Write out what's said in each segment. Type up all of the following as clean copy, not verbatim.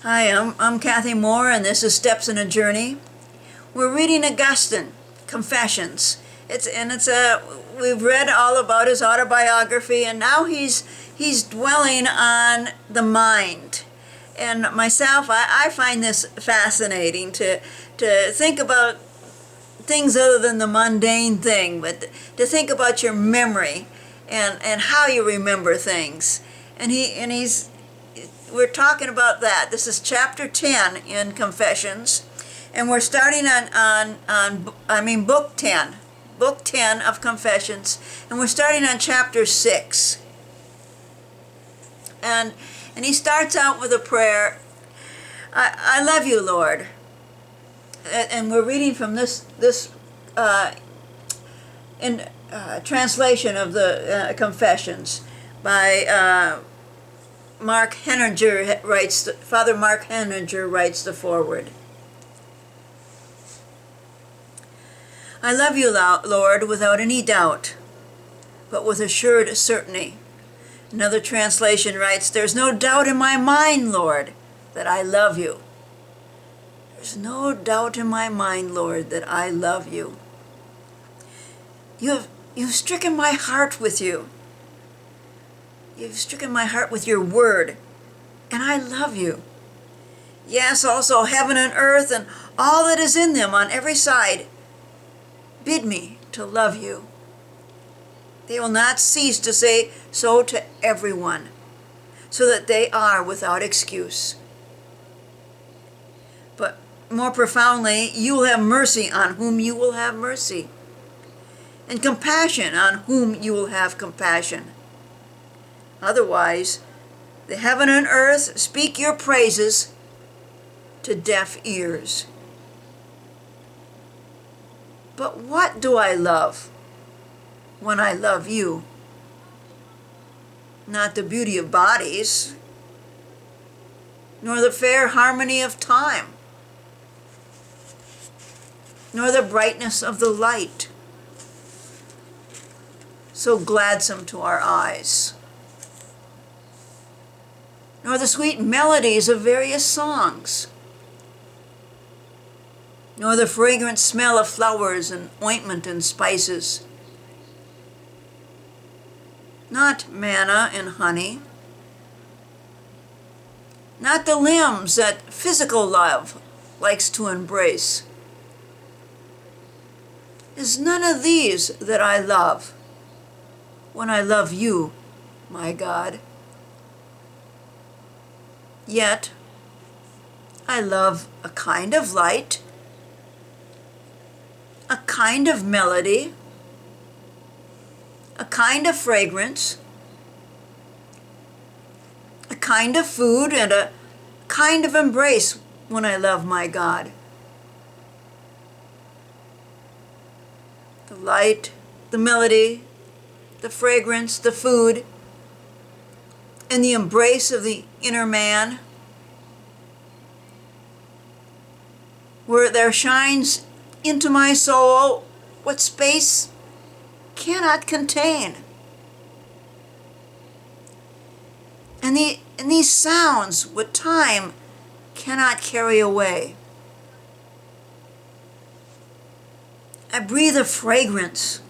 Hi, I'm Kathy Moore, and this is Steps in a Journey. We're reading Augustine, Confessions. We've read all about his autobiography, and now he's dwelling on the mind. And myself, I find this fascinating to think about things other than the mundane thing, but to think about your memory and how you remember things. We're talking about that. This is chapter 10 in Confessions, and we're starting on book 10 of Confessions, and we're starting on chapter 6. And he starts out with a prayer. I love you, Lord. And we're reading from this translation of the Confessions by Mark Henninger Father Mark Henninger writes the foreword. I love you, Lord, without any doubt, but with assured certainty. Another translation writes, there's no doubt in my mind, Lord, that I love you. There's no doubt in my mind, Lord, that I love you. You've stricken my heart with you. You've stricken my heart with your word, and I love you. Yes, also heaven and earth and all that is in them on every side bid me to love you. They will not cease to say so to everyone, so that they are without excuse. But more profoundly, you will have mercy on whom you will have mercy, and compassion on whom you will have compassion. Otherwise, the heaven and earth speak your praises to deaf ears. But what do I love when I love you? Not the beauty of bodies, nor the fair harmony of time, nor the brightness of the light, so gladsome to our eyes, nor the sweet melodies of various songs, nor the fragrant smell of flowers and ointment and spices, not manna and honey, not the limbs that physical love likes to embrace. Is none of these that I love when I love you, my God. Yet, I love a kind of light, a kind of melody, a kind of fragrance, a kind of food, and a kind of embrace when I love my God. The light, the melody, the fragrance, the food, and the embrace of the inner man, where there shines into my soul what space cannot contain. And these sounds what time cannot carry away. I breathe a fragrance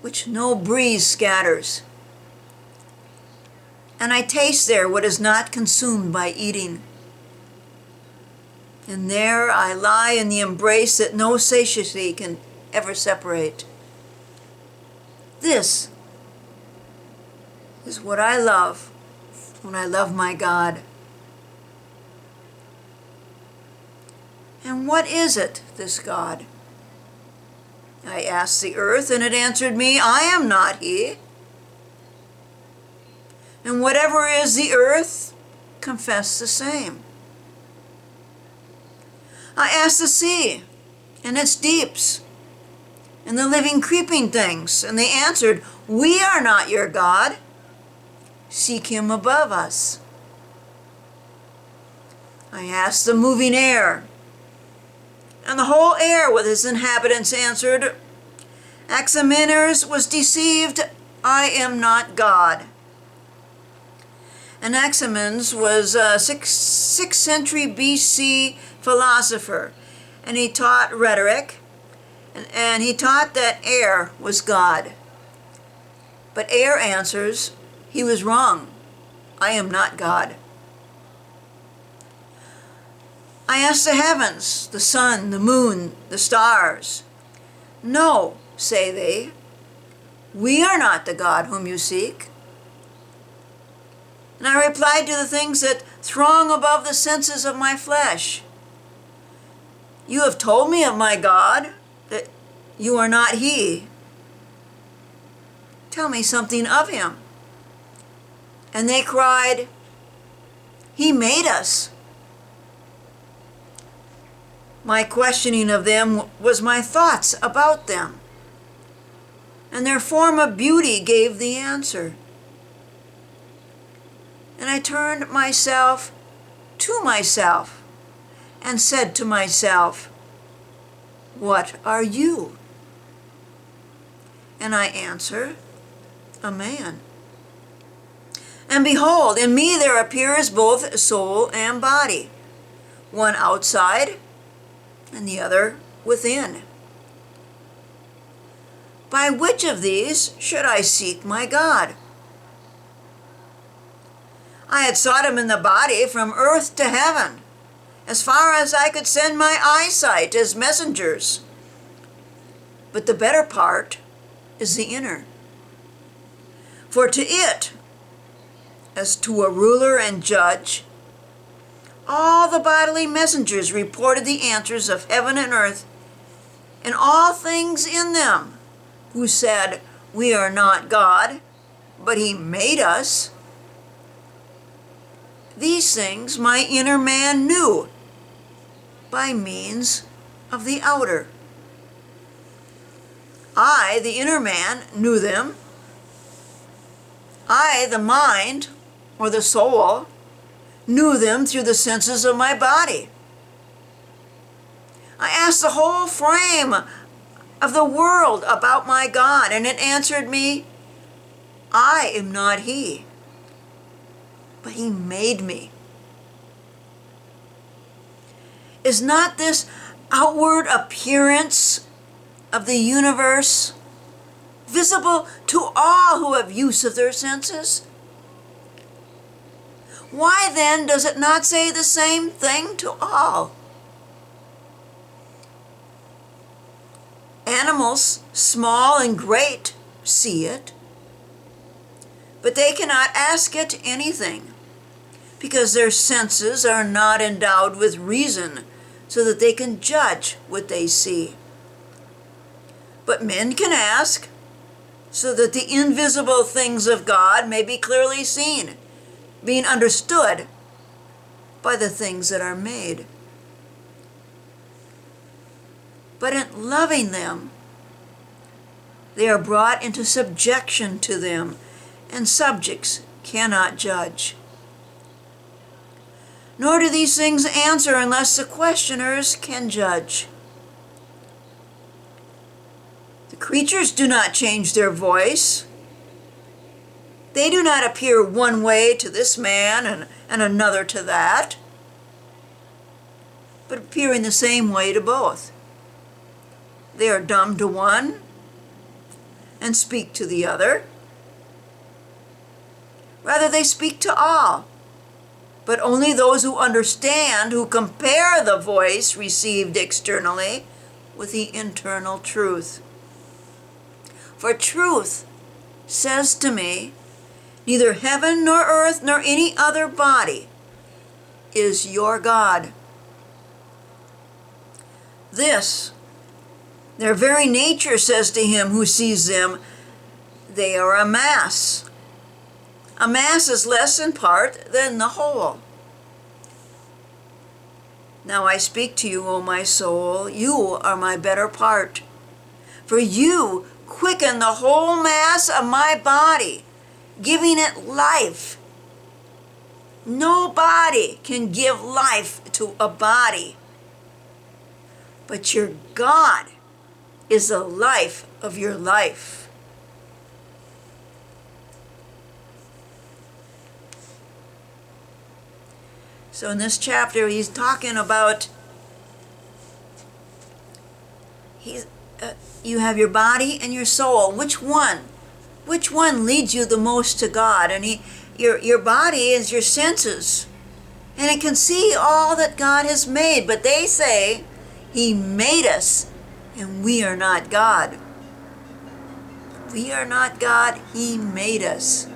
which no breeze scatters. And I taste there what is not consumed by eating. And there I lie in the embrace that no satiety can ever separate. This is what I love when I love my God. And what is it, this God? I asked the earth, and it answered me, I am not he. And whatever is the earth, confess the same. I asked the sea and its deeps, and the living creeping things, and they answered, we are not your God. Seek him above us. I asked the moving air, and the whole air with its inhabitants answered, Axameners was deceived, I am not God. Anaximenes was a 6th century BC philosopher, and he taught rhetoric, and he taught that air was God. But air answers, he was wrong. I am not God. I asked the heavens, the sun, the moon, the stars. No, say they, we are not the God whom you seek. And I replied to the things that throng above the senses of my flesh. You have told me of my God, that you are not he. Tell me something of him. And they cried, he made us. My questioning of them was my thoughts about them, and their form of beauty gave the answer. And I turned myself to myself and said to myself, what are you? And I answer, a man. And behold, in me there appears both soul and body, one outside and the other within. By which of these should I seek my God? I had sought him in the body from earth to heaven, as far as I could send my eyesight as messengers. But the better part is the inner. For to it, as to a ruler and judge, all the bodily messengers reported the answers of heaven and earth, and all things in them, who said, we are not God, but he made us. These things my inner man knew by means of the outer. I, the inner man, knew them. I, the mind, or the soul, knew them through the senses of my body. I asked the whole frame of the world about my God, and it answered me, I am not he, but he made me. Is not this outward appearance of the universe visible to all who have use of their senses? Why then does it not say the same thing to all? Animals, small and great, see it, but they cannot ask it anything, because their senses are not endowed with reason, so that they can judge what they see. But men can ask, so that the invisible things of God may be clearly seen, being understood by the things that are made. But in loving them, they are brought into subjection to them, and subjects cannot judge. Nor do these things answer unless the questioners can judge. The creatures do not change their voice. They do not appear one way to this man and another to that, but appearing the same way to both. They are dumb to one and speak to the other. Rather, they speak to all, but only those who understand, who compare the voice received externally with the internal truth. For truth says to me, neither heaven nor earth nor any other body is your God. This, their very nature says to him who sees them, they are a mass. A mass is less in part than the whole. Now I speak to you, O my soul, you are my better part. For you quicken the whole mass of my body, giving it life. No body can give life to a body, but your God is the life of your life. So in this chapter, he's talking about you have your body and your soul. Which one? Which one leads you the most to God? And your body is your senses, and it can see all that God has made. But they say he made us, and we are not God. We are not God. He made us.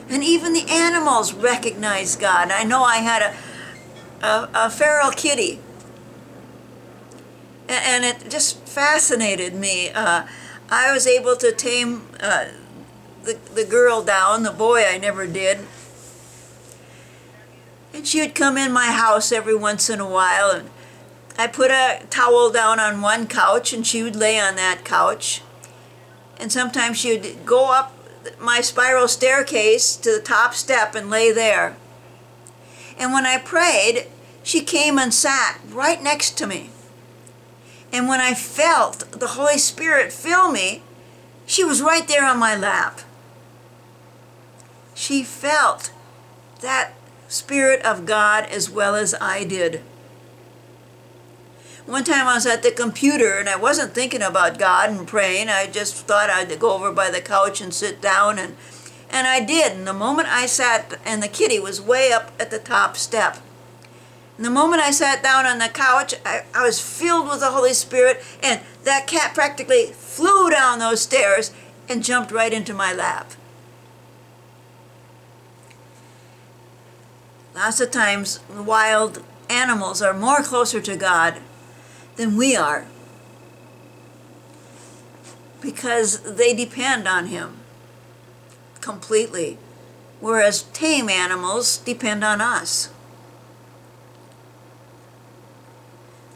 And even the animals recognize God. I know I had a feral kitty, and it just fascinated me. I was able to tame the girl down. The boy I never did. And she would come in my house every once in a while, and I put a towel down on one couch, and she would lay on that couch. And sometimes she would go up my spiral staircase to the top step and lay there. And when I prayed, she came and sat right next to me. And when I felt the Holy Spirit fill me, she was right there on my lap. She felt that Spirit of God as well as I did. One time I was at the computer and I wasn't thinking about God and praying. I just thought I'd go over by the couch and sit down, and I did. And the moment I sat, and the kitty was way up at the top step. And the moment I sat down on the couch, I was filled with the Holy Spirit, and that cat practically flew down those stairs and jumped right into my lap. Lots of times, wild animals are more closer to God than we are, because they depend on him completely, whereas tame animals depend on us.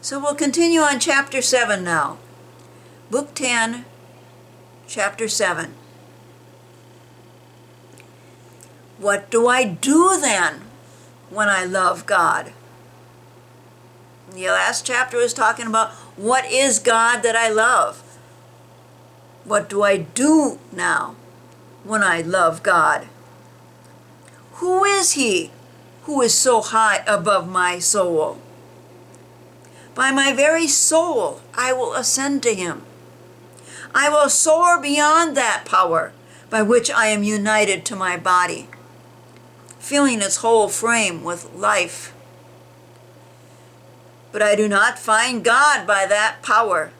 So we'll continue on chapter 7 now. Book 10, chapter 7. What do I do then when I love God? The last chapter was talking about what is God that I love. What do I do now when I love God? Who is he who is so high above my soul? By my very soul I will ascend to him. I will soar beyond that power by which I am united to my body, filling its whole frame with life. But I do not find God by that power.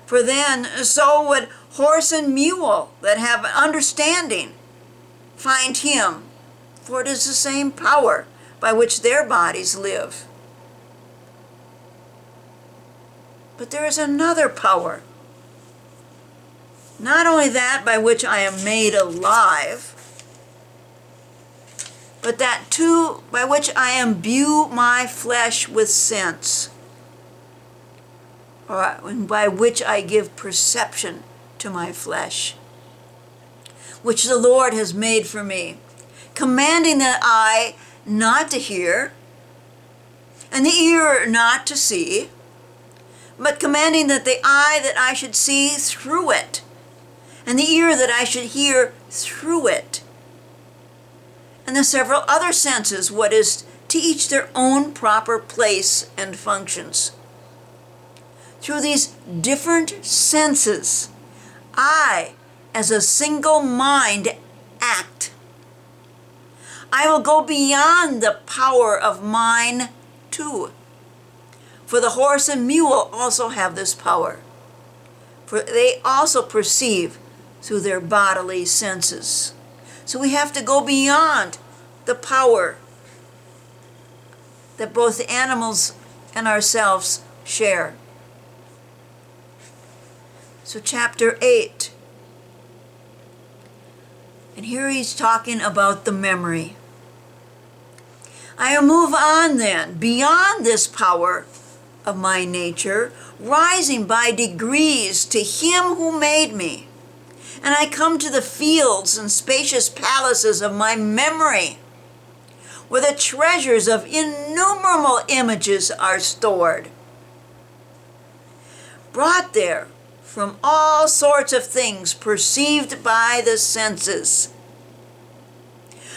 For then so would horse and mule that have understanding find him, for it is the same power by which their bodies live. But there is another power, not only that by which I am made alive, but that too by which I imbue my flesh with sense, or by which I give perception to my flesh, which the Lord has made for me, commanding the eye not to hear, and the ear not to see, but commanding that the eye that I should see through it, and the ear that I should hear through it, and the several other senses, what is to each their own proper place and functions. Through these different senses, I, as a single mind, act. I will go beyond the power of mine too. For the horse and mule also have this power, for they also perceive through their bodily senses. So we have to go beyond the power that both the animals and ourselves share. So chapter 8. And here he's talking about the memory. I will move on then, beyond this power of my nature, rising by degrees to him who made me. And I come to the fields and spacious palaces of my memory, where the treasures of innumerable images are stored, brought there from all sorts of things perceived by the senses.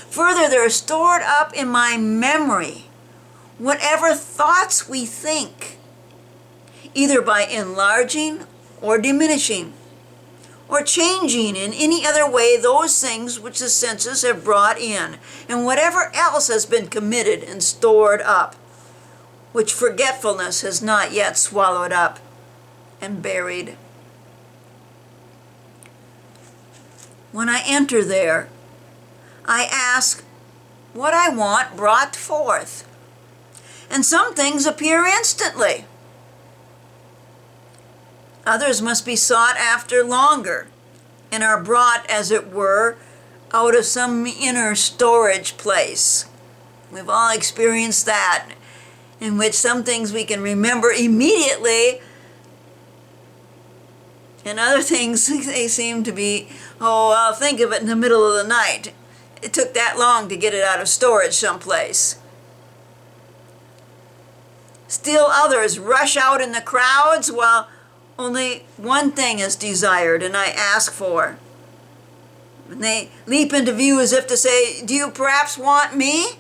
Further, they're stored up in my memory. Whatever thoughts we think, either by enlarging or diminishing, or changing in any other way those things which the senses have brought in, and whatever else has been committed and stored up, which forgetfulness has not yet swallowed up and buried. When I enter there, I ask what I want brought forth, and some things appear instantly. Others must be sought after longer, and are brought, as it were, out of some inner storage place. We've all experienced that, in which some things we can remember immediately, and other things, they seem to be, oh, I'll think of it in the middle of the night. It took that long to get it out of storage someplace. Still others rush out in the crowds while only one thing is desired and I ask for. And they leap into view as if to say, do you perhaps want me?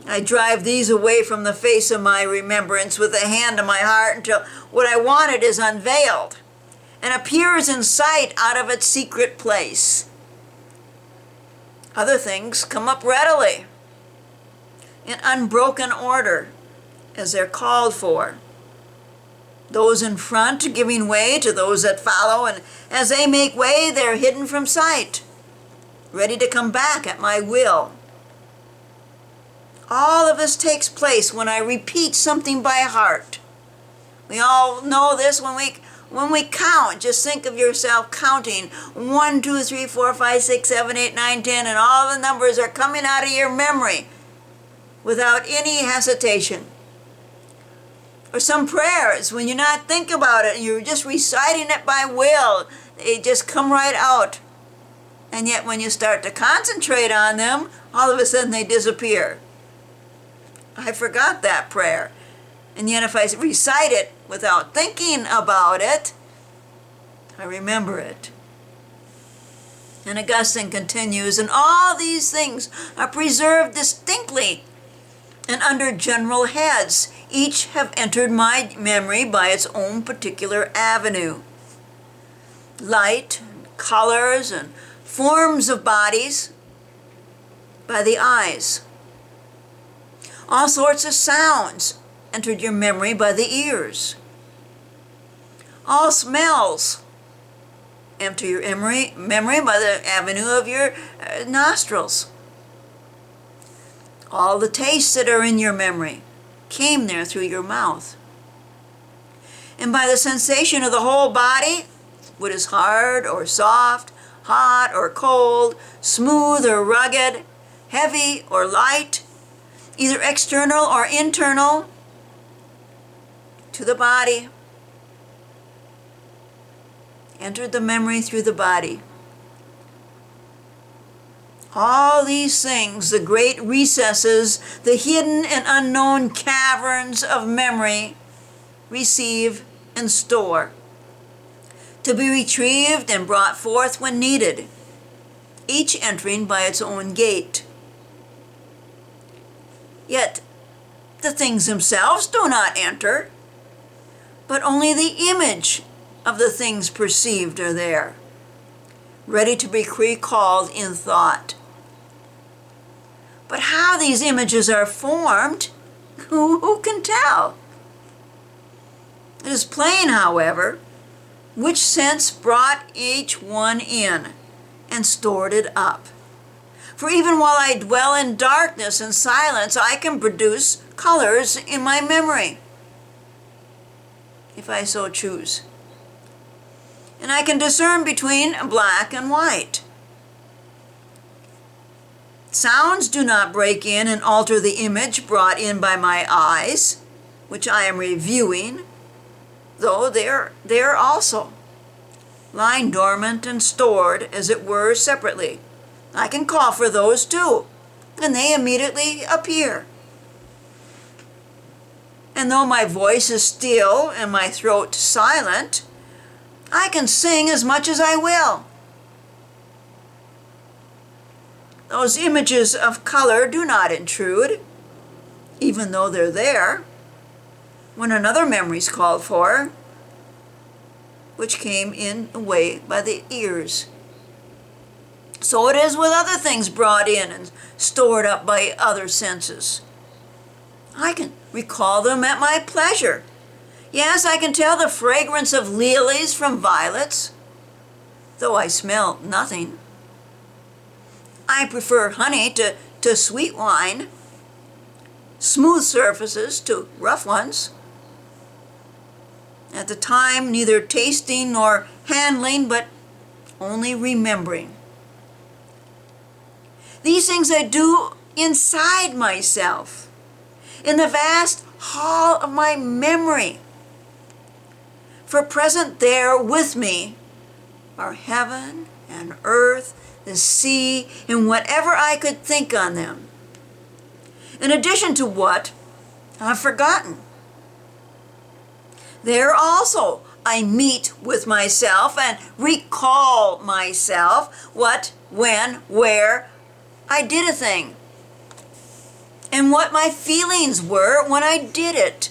I drive these away from the face of my remembrance with a hand on my heart until what I wanted is unveiled and appears in sight out of its secret place. Other things come up readily, in unbroken order, as they're called for. Those in front giving way to those that follow, and as they make way, they're hidden from sight, ready to come back at my will. All of this takes place when I repeat something by heart. We all know this when we count. Just think of yourself counting 1, 2, 3, 4, 5, 6, 7, 8, 9, 10, and all the numbers are coming out of your memory without any hesitation. Or some prayers, when you're not thinking about it, you're just reciting it by will. They just come right out. And yet when you start to concentrate on them, all of a sudden they disappear. I forgot that prayer. And yet if I recite it without thinking about it, I remember it. And Augustine continues, and all these things are preserved distinctly and under general heads. Each have entered my memory by its own particular avenue. Light, colors, and forms of bodies by the eyes. All sorts of sounds entered your memory by the ears. All smells enter your memory by the avenue of your nostrils. All the tastes that are in your memory came there through your mouth. And by the sensation of the whole body, what is hard or soft, hot or cold, smooth or rugged, heavy or light, either external or internal, to the body, entered the memory through the body. All these things, the great recesses, the hidden and unknown caverns of memory, receive and store, to be retrieved and brought forth when needed, each entering by its own gate. Yet the things themselves do not enter, but only the image of the things perceived are there, ready to be recalled in thought. But how these images are formed, who can tell? It is plain, however, which sense brought each one in and stored it up. For even while I dwell in darkness and silence, I can produce colors in my memory, if I so choose. And I can discern between black and white. Sounds do not break in and alter the image brought in by my eyes, which I am reviewing, though they're there also, lying dormant and stored, as it were, separately. I can call for those too, and they immediately appear. And though my voice is still and my throat silent, I can sing as much as I will. Those images of color do not intrude, even though they're there, when another memory is called for, which came in a way by the ears. So it is with other things brought in and stored up by other senses. I can recall them at my pleasure. Yes, I can tell the fragrance of lilies from violets, though I smell nothing. I prefer honey to sweet wine, smooth surfaces to rough ones. At the time, neither tasting nor handling, but only remembering. These things I do inside myself, in the vast hall of my memory. For present there with me are heaven and earth, the sea, and whatever I could think on them, in addition to what I've forgotten. There also I meet with myself and recall myself what, when, where I did a thing, and what my feelings were when I did it.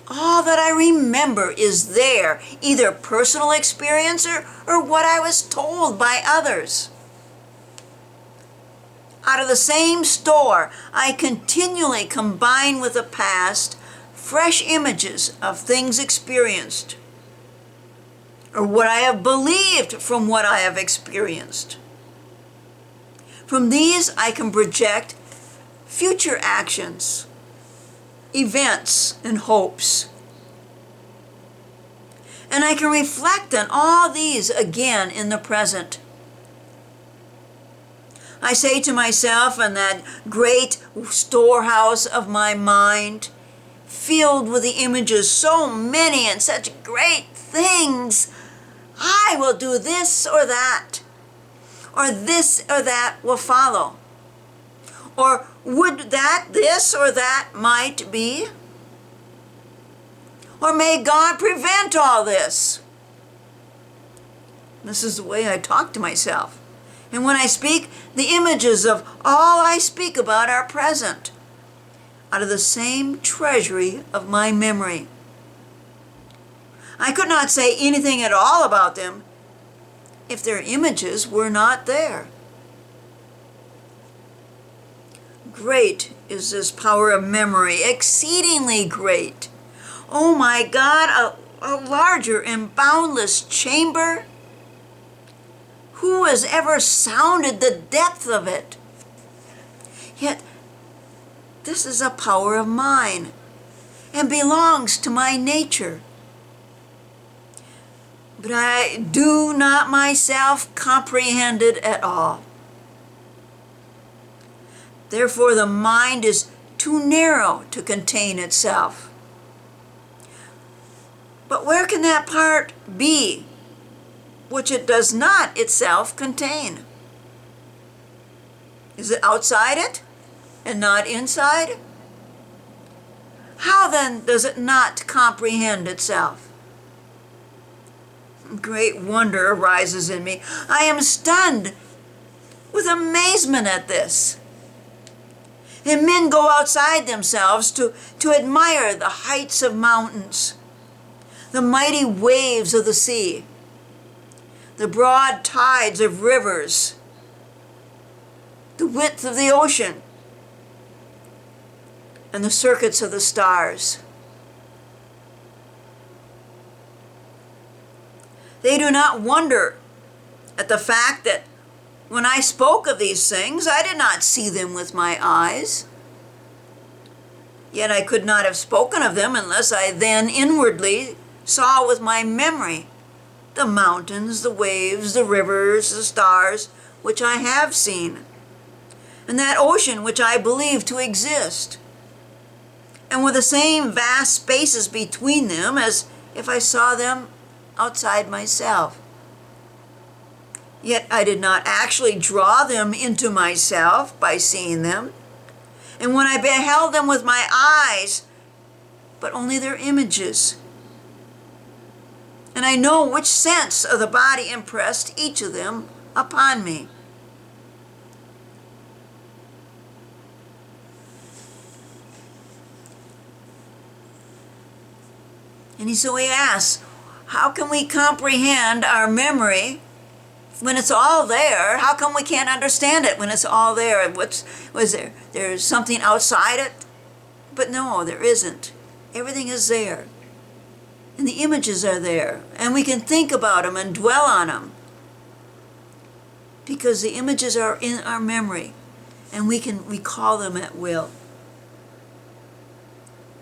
All that I remember is there, either personal experience or what I was told by others. Out of the same store, I continually combine with the past fresh images of things experienced, or what I have believed from what I have experienced. From these I can project future actions, events, and hopes. And I can reflect on all these again in the present. I say to myself in that great storehouse of my mind, filled with the images, so many and such great things, I will do this or that, or this or that will follow, or would that this or that might be, or may God prevent all this. This is the way I talk to myself. And when I speak, the images of all I speak about are present, out of the same treasury of my memory. I could not say anything at all about them if their images were not there. Great is this power of memory, exceedingly great. Oh my God, a larger and boundless chamber. Who has ever sounded the depth of it? Yet, this is a power of mine and belongs to my nature. But I do not myself comprehend it at all. Therefore, the mind is too narrow to contain itself. But where can that part be which it does not itself contain? Is it outside it and not inside? How then does it not comprehend itself? Great wonder arises in me. I am stunned with amazement at this. And men go outside themselves to admire the heights of mountains, the mighty waves of the sea, the broad tides of rivers, the width of the ocean, and the circuits of the stars. They do not wonder at the fact that when I spoke of these things, I did not see them with my eyes. Yet I could not have spoken of them unless I then inwardly saw with my memory the mountains, the waves, the rivers, the stars, which I have seen, and that ocean which I believe to exist, and with the same vast spaces between them as if I saw them outside myself. Yet I did not actually draw them into myself by seeing them, and when I beheld them with my eyes, but only their images. And I know which sense of the body impressed each of them upon me. And so he asks, how can we comprehend our memory when it's all there? How come we can't understand it when it's all there? Was there? There's something outside it? But no, there isn't. Everything is there. And the images are there. And we can think about them and dwell on them. Because the images are in our memory. And we can recall them at will.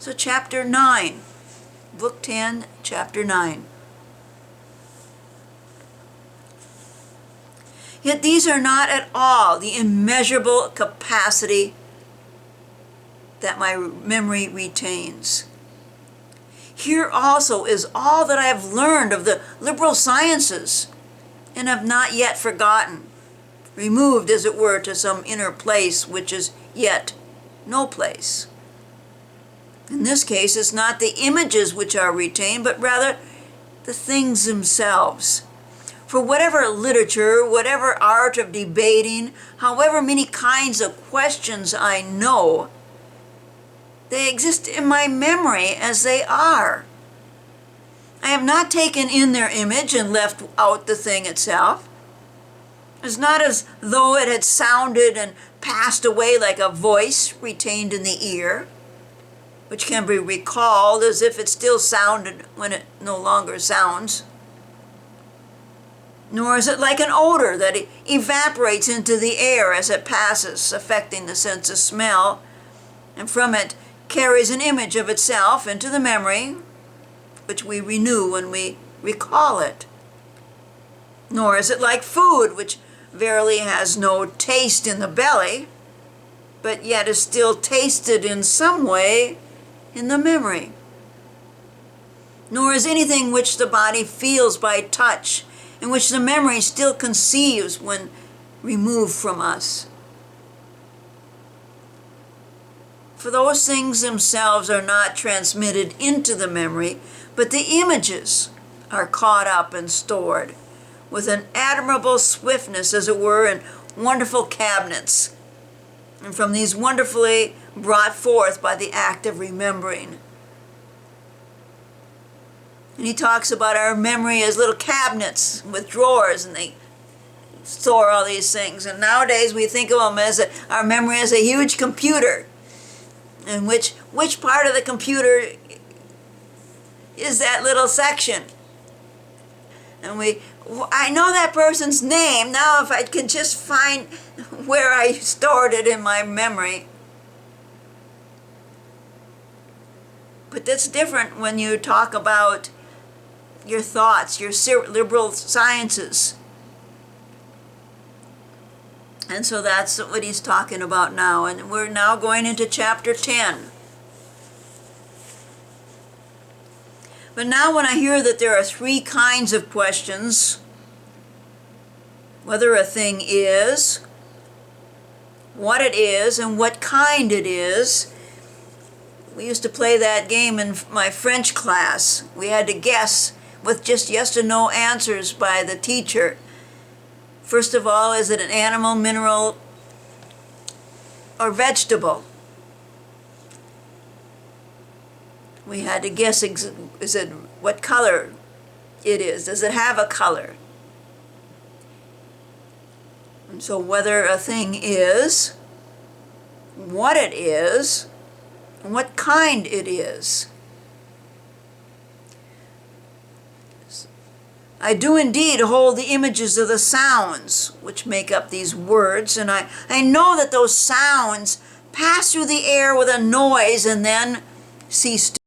So chapter 9. Book 10, chapter 9. Yet these are not at all the immeasurable capacity that my memory retains. Here also is all that I have learned of the liberal sciences, and have not yet forgotten, removed, as it were, to some inner place which is yet no place. In this case, it's not the images which are retained, but rather the things themselves. For whatever literature, whatever art of debating, however many kinds of questions I know, they exist in my memory as they are. I have not taken in their image and left out the thing itself. It's not as though it had sounded and passed away like a voice retained in the ear, which can be recalled as if it still sounded when it no longer sounds. Nor is it like an odor that evaporates into the air as it passes, affecting the sense of smell, and from it carries an image of itself into the memory, which we renew when we recall it. Nor is it like food, which verily has no taste in the belly, but yet is still tasted in some way in the memory. Nor is anything which the body feels by touch, and which the memory still conceives when removed from us. For those things themselves are not transmitted into the memory, but the images are caught up and stored with an admirable swiftness, as it were, in wonderful cabinets, and from these wonderfully brought forth by the act of remembering. And he talks about our memory as little cabinets with drawers, and they store all these things. And nowadays we think of them as our memory as a huge computer. And which part of the computer is that little section? And I know that person's name. Now if I can just find where I stored it in my memory. But that's different when you talk about your thoughts, your liberal sciences. And so that's what he's talking about now. And we're now going into chapter 10. But now when I hear that there are 3 kinds of questions, whether a thing is, what it is, and what kind it is. We used to play that game in my French class. We had to guess with just yes or no answers by the teacher. First of all, is it an animal, mineral, or vegetable? We had to guess, is it what color it is? Does it have a color? And so whether a thing is, what it is, and what kind it is. I do indeed hold the images of the sounds which make up these words, and I know that those sounds pass through the air with a noise and then cease to